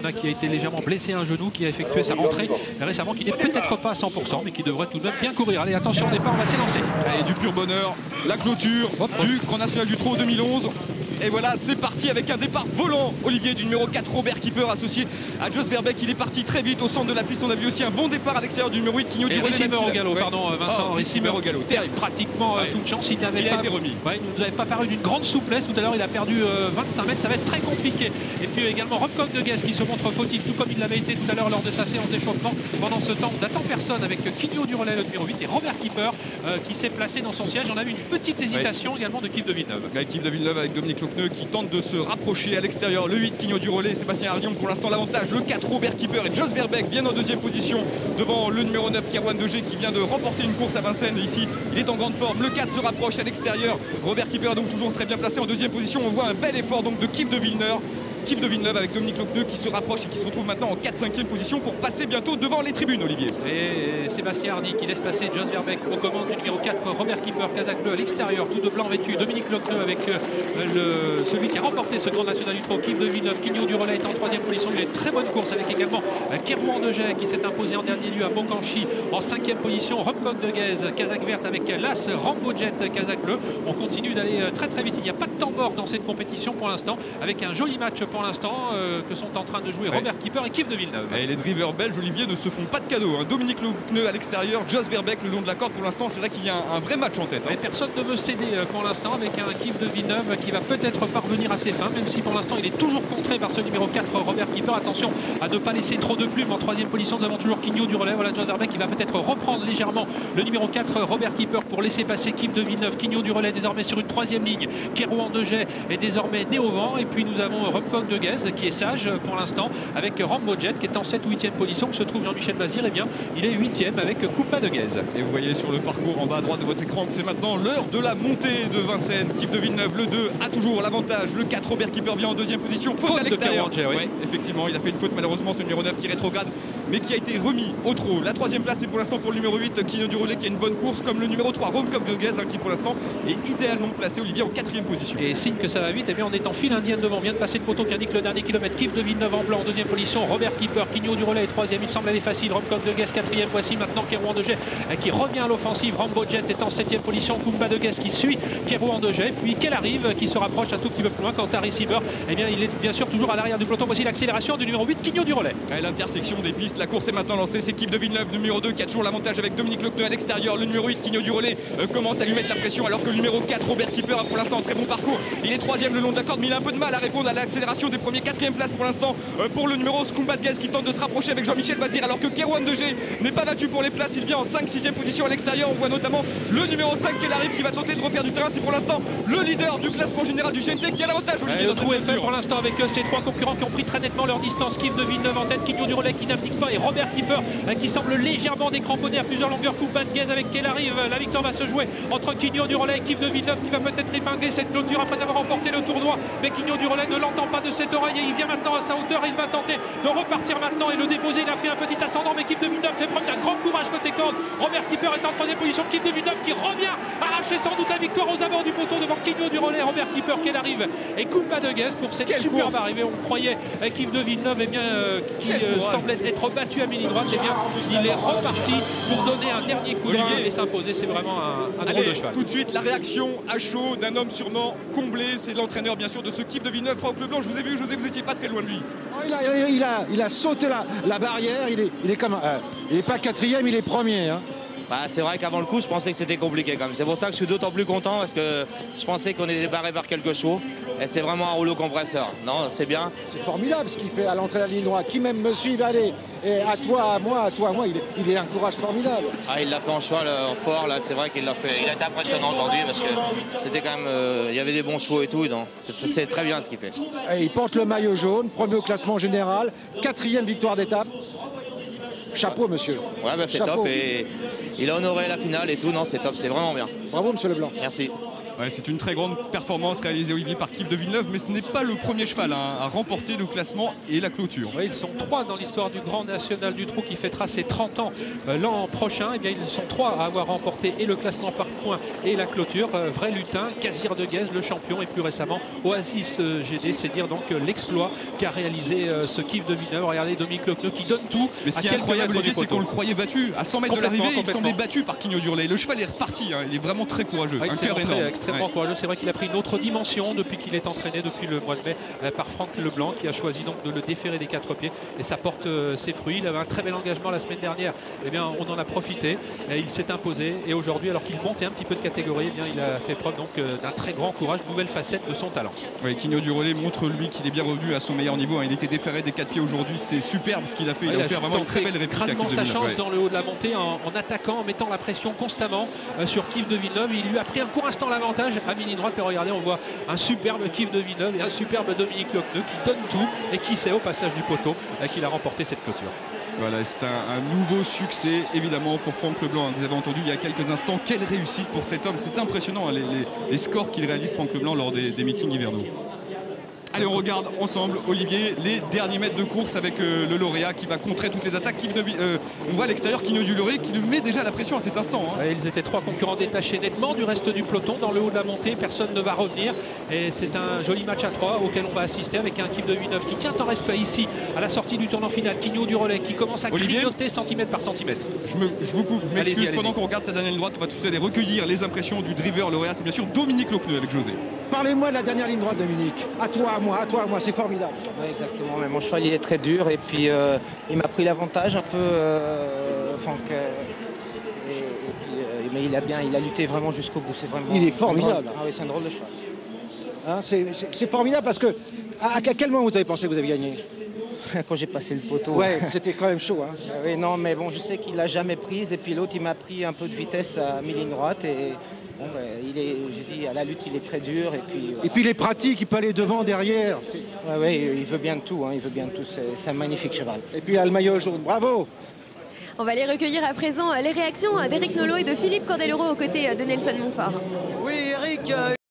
a qui a été légèrement blessé à un genou, qui a effectué sa rentrée récemment, qui n'est peut-être pas à 100%, mais qui devrait tout de même bien courir. Allez, attention au départ, on va s'élancer. Allez, du pur bonheur, la clôture du Grand National du Trot 2011. Et voilà, c'est parti avec un départ volant, Olivier, du numéro 4, Robert Keeper, associé à Jos Verbeek. Il est parti très vite au centre de la piste. On a vu aussi un bon départ à l'extérieur du numéro 8, Quigno du Relais. Ricimer au galop, pardon, Vincent. Ricimer au galop, terrible. Pratiquement toute chance. Il a été remis. Il ne nous avait pas paru d'une grande souplesse. Tout à l'heure, il a perdu 25 mètres. Ça va être très compliqué. Et puis également Robcock de Guest qui se montre fautif, tout comme il l'avait été tout à l'heure lors de sa séance d'échauffement. Pendant ce temps, n'attend personne avec Quigno du Relais, le numéro 8, et Robert Keeper qui s'est placé dans son siège. On a vu une petite hésitation également de Yves de Villeneuve. Yves de Villeneuve avec Dominique Lochneux qui tente de se rapprocher à l'extérieur. Le 8, Quigno du Relais, Sébastien Hardion pour l'instant l'avantage. Le 4, Robert Keeper et Jos Verbeek viennent en deuxième position devant le numéro 9, Kerouan Degé, qui vient de remporter une course à Vincennes. Et ici, il est en grande forme. Le 4 se rapproche à l'extérieur. Robert Keeper donc toujours très bien placé en deuxième position. On voit un bel effort donc de Yves de Villeneuve. Yves de Villeneuve avec Dominique Lochneux qui se rapproche et qui se retrouve maintenant en 4-5e position pour passer bientôt devant les tribunes, Olivier. Et Sébastien Hardy qui laisse passer Jos Verbeek aux commandes du numéro 4, Robert Keeper, casaque bleu à l'extérieur, tout de blanc vêtu. Dominique Lochneux avec celui qui a remporté ce Grand National du Trot, Yves de Villeneuve. Quigno du Relais est en 3e position. Il a une très bonne course avec également Kerouan Degé qui s'est imposé en dernier lieu à Bocanchy en 5e position. Robcock de Guest, casaque verte avec l'As Rambo Jet, casaque bleu. On continue d'aller très très vite. Il n'y a pas de temps mort dans cette compétition pour l'instant, avec un joli match pour l'instant que sont en train de jouer Robert Keeper et Yves de Villeneuve. Et les drivers belges, Olivier, ne se font pas de cadeaux. Dominique Lochneux à l'extérieur, Jos Verbeek le long de la corde. Pour l'instant, c'est là qu'il y a un vrai match en tête. Et personne ne veut céder pour l'instant, avec un Yves de Villeneuve qui va peut-être parvenir à ses fins, même si pour l'instant il est toujours contré par ce numéro 4, Robert Keeper. Attention à ne pas laisser trop de plumes. En 3e position, nous avons toujours Quigno du Relais. Voilà, Jos Verbeek qui va peut-être reprendre légèrement le numéro 4, Robert Keeper, pour laisser passer Yves de Villeneuve. Quigno du Relais désormais sur une 3e ligne. Kerouan Degé est désormais né au vent. Et puis nous avons Robcock de Guest qui est sage pour l'instant, avec Rambo Jet qui est en 7 ou 8e position. Où se trouve Jean-Michel Bazir, et bien il est 8e avec Coupa de Guest. Et vous voyez sur le parcours en bas à droite de votre écran que c'est maintenant l'heure de la montée de Vincennes. Yves de Villeneuve, le 2 a toujours l'avantage. Le 4, Robert Keeper, vient en 2e position. Faute à l'extérieur. Oui. Effectivement, il a fait une faute malheureusement, ce numéro 9 qui rétrograde, mais qui a été remis au trot. La 3e place est pour l'instant pour le numéro 8, Quigno du Relais, qui a une bonne course, comme le numéro 3, Robcock de Guest, qui pour l'instant est idéalement placé, Olivier, en 4e position. Et signe que ça va vite, et bien on est en file indienne devant. On vient de passer le poteau qui indique le dernier kilomètre. Yves de Villeneuve en blanc en 2e position. Robert Keeper, Quigno du Relais est 3e. Il semble aller facile. Robcock de Guest 4e. Voici maintenant Kerouan Degé qui revient à l'offensive. Rambo Jet est en 7e position. Coupa de Guest qui suit Kerouan Degé. Puis qu'elle arrive, qui se rapproche un tout petit peu plus loin. Quant à Ricimer, eh bien il est bien sûr toujours à l'arrière du peloton. Voici l'accélération du numéro 8, Quigno du Relais. À l'intersection des pistes, la course est maintenant lancée. C'est Yves de Villeneuve, numéro 2, qui a toujours l'avantage avec Dominique Lochneux à l'extérieur. Le numéro 8, Quigno du Relais, commence à lui mettre la pression, alors que le numéro 4, Robert Keeper, a pour l'instant un très bon parcours. Il est 3e le long de la corde, mais il a un peu de mal à répondre à l'accélération des premiers 4e places pour l'instant pour le numéro Scumba de Guest, qui tente de se rapprocher avec Jean-Michel Bazir, alors que Kerouan Degé n'est pas battu pour les places. Il vient en 5-6e position à l'extérieur. On voit notamment le numéro 5 qui arrive, qui va tenter de refaire du terrain. C'est pour l'instant le leader du classement général du GNT qui a l'avantage. Le trou est fait pour l'instant avec ces trois concurrents qui ont pris très nettement leur distance. Yves de Villeneuve en tête, Quigno du Relais qui n'abdique pas, et Robert Keeper qui semble légèrement décramponné à plusieurs longueurs. Coupa de Guest avec qui elle arrive. La victoire va se jouer entre Quigno du Relais et Yves de Villeneuve, qui va peut-être épingler cette clôture après avoir remporté le tournoi. Mais Quigno du Relais ne l'entend pas de cette oreille et il vient maintenant à sa hauteur. Il va tenter de repartir maintenant et le déposer. Il a pris un petit ascendant, mais Yves de Villeneuve fait preuve d'un grand courage côté corde. Robert Keeper est en 3e position. Yves de Villeneuve qui revient arracher sans doute la victoire aux abords du poteau devant Quigno du Relais. Robert Keeper qui arrive et Coupa de Guest pour cette superbe arrivée. On croyait qu'Yves de Villeneuve qui semblait être battu à mini droite, et bien il est reparti pour donner un dernier coup de main et s'imposer. C'est vraiment un drôle de cheval. Tout de suite la réaction à chaud d'un homme sûrement comblé. C'est l'entraîneur bien sûr de ce Yves de Villeneuve, Franck Leblanc. Je vous ai vu, José, vous étiez pas très loin de lui. Il a sauté la barrière. Il est comme il n'est pas 4e, il est 1er. Hein. Bah, c'est vrai qu'avant le coup, je pensais que c'était compliqué quand même. C'est pour ça que je suis d'autant plus content, parce que je pensais qu'on était barré vers quelque chose. Et c'est vraiment un rouleau compresseur. Non, c'est bien. C'est formidable ce qu'il fait à l'entrée de la ligne droite. Qui même me suit, allez. Et à toi, à moi, il est un courage formidable. Ah, il l'a fait en cheval fort, là. C'est vrai qu'il l'a fait. Il a été impressionnant aujourd'hui, parce que c'était quand même. Il y avait des bons chevaux et tout. C'est très bien ce qu'il fait. Et il porte le maillot jaune, premier au classement général, 4e victoire d'étape. Chapeau, monsieur. Ouais, bah, c'est top. Et il a honoré la finale et tout. Non, c'est top. C'est vraiment bien. Bravo, monsieur Leblanc. Merci. Ouais, c'est une très grande performance réalisée, Olivier, par Kif de Villeneuve, mais ce n'est pas le premier cheval à remporter le classement et la clôture. Oui, ils sont 3 dans l'histoire du Grand National du Trot qui fêtera ses 30 ans l'an prochain. Eh bien, ils sont 3 à avoir remporté et le classement par points et la clôture. Vrai Lutin, Casir de Guèze, le champion, et plus récemment Oasis GD. C'est dire donc l'exploit qu'a réalisé ce Kif de Villeneuve. Regardez Dominique Lecneux qui donne tout. Mais ce qui est incroyable, Olivier, c'est qu'on le croyait battu. À 100 mètres de l'arrivée, il semblait battu par Quigno Durlet. Le cheval est reparti, hein. Il est vraiment très courageux. Ouais, un cœur énorme. Extrêmement courageux. C'est vrai qu'il a pris une autre dimension depuis qu'il est entraîné depuis le mois de mai par Franck Leblanc, qui a choisi donc de le déférer des 4 pieds, et ça porte ses fruits. Il avait un très bel engagement la semaine dernière. Eh bien, on en a profité. Et il s'est imposé, et aujourd'hui, alors qu'il montait un petit peu de catégorie, eh bien, il a fait preuve donc d'un très grand courage, nouvelle facette de son talent. Oui, Quigno Durlet montre lui qu'il est bien revenu à son meilleur niveau. Il était déféré des 4 pieds aujourd'hui. C'est superbe ce qu'il a fait. Il a offert vraiment une très belle réplique. Crânement sa chance dans le haut de la montée en attaquant, en mettant la pression constamment sur Kif de Villeneuve. Il lui a pris un court instant l'avantage à mi-ligne droite. Et regardez, on voit un superbe Kif de Villeneuve et un superbe Dominique Lecneux qui donne tout et qui sait au passage du poteau qu'il a remporté cette clôture. Voilà, c'est un nouveau succès évidemment pour Franck Leblanc. Vous avez entendu il y a quelques instants, quelle réussite pour cet homme. C'est impressionnant, hein, les scores qu'il réalise Franck Leblanc lors des meetings hivernaux. Allez, on regarde ensemble, Olivier, les derniers mètres de course avec le lauréat qui va contrer toutes les attaques. On voit à l'extérieur Quigno Durlet qui lui met déjà la pression à cet instant. Hein. Ouais, ils étaient 3 concurrents détachés nettement du reste du peloton dans le haut de la montée. Personne ne va revenir. Et c'est un joli match à 3 auquel on va assister avec un Kif de Villeneuve qui tient en respect ici à la sortie du tournant final. Quigno Durlet qui commence à grignoter centimètre par centimètre. Je vous coupe, je m'excuse. Pendant qu'on regarde sa dernière ligne droite, on va tous aller recueillir les impressions du driver lauréat. C'est bien sûr Dominique Lecneux avec José. Parlez-moi de la dernière ligne droite, Dominique. À toi, à moi, c'est formidable. Oui, exactement. Mais mon cheval, il est très dur. Et puis, il m'a pris l'avantage un peu, Franck. Mais il a lutté vraiment jusqu'au bout. C'est vraiment. Il est formidable. Ah oui, c'est un drôle de cheval. Hein, c'est formidable parce que. À quel moment vous avez pensé que vous avez gagné? Quand j'ai passé le poteau. Ouais, c'était quand même chaud. Hein. Oui, non, mais bon, je sais qu'il l'a jamais prise. Et puis l'autre, il m'a pris un peu de vitesse à mi-ligne droite. Et bon, j'ai dit, à la lutte, il est très dur. Et puis il est pratique, il peut aller devant, derrière. Oui, il veut bien de tout. Hein, il veut bien de tout. C'est un magnifique cheval. Et puis il a le maillot jaune. Bravo! On va aller recueillir à présent les réactions d'Éric Nolot et de Philippe Cordelero aux côtés de Nelson Montfort. Oui, Eric.